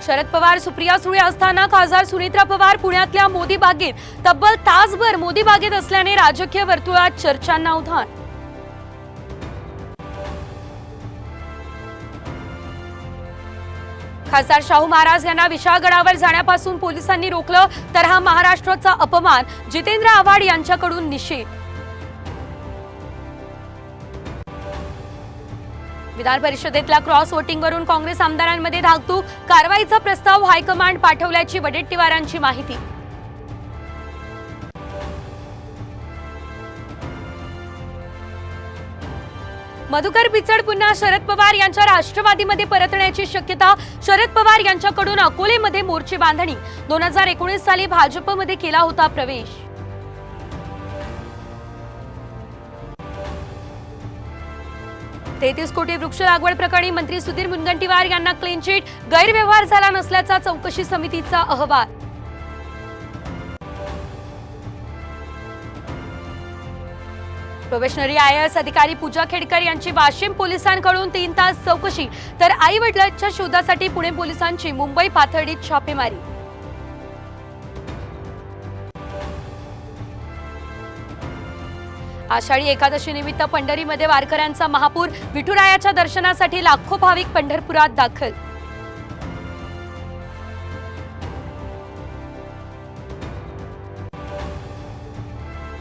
शरद पवार सुप्रिया सुळे असताना खासदार सुनेत्रा पवार पुण्यातल्या मोदी बागेत तब्बल तासभर मोदी बागेत असल्याने राजकीय वर्तुळात चर्चांना उधाण। खासदार शाहू महाराज यांना विशाळगडावर जाण्यापासून पोलिसांनी रोखलं तर हा महाराष्ट्राचा अपमान, जितेंद्र आव्हाड यांच्याकडून निषेध। विधान परिषदेतल्या क्रॉस वोटिंगवरून काँग्रेस आमदारांमध्ये धाकधूक, कारवाईचा प्रस्ताव हायकमांड पाठवल्याची वडेट्टीवारांची माहिती। मधुकर पिचड पुन्हा शरद पवार यांच्या राष्ट्रवादीमध्ये परतण्याची शक्यता। शरद पवार यांच्याकडून अकोलेमध्ये मोर्चे बांधणी। 2019 साली भाजपमध्ये केला होता प्रवेश। $33 कोटी वृक्ष लागवड प्रकरणी मंत्री सुधीर मुनगंटीवार यांना क्लीन चिट, गैरव्यवहार झाला नसल्याचा चौकशी समितीचा अहवाल। प्रोबेशनरी IAS अधिकारी पूजा खेडकर यांची वाशिम पोलिसांकडून 3 तास चौकशी, तर आई वडिलांच्या शोधासाठी पुणे पोलिसांची मुंबई पाथर्डीत छापेमारी। आषाढी एकादशी निमित्त पंढरीमध्ये वारकऱ्यांचा महापूर, विठुरायाच्या दर्शनासाठी लाखो भाविक पंढरपुरात दाखल।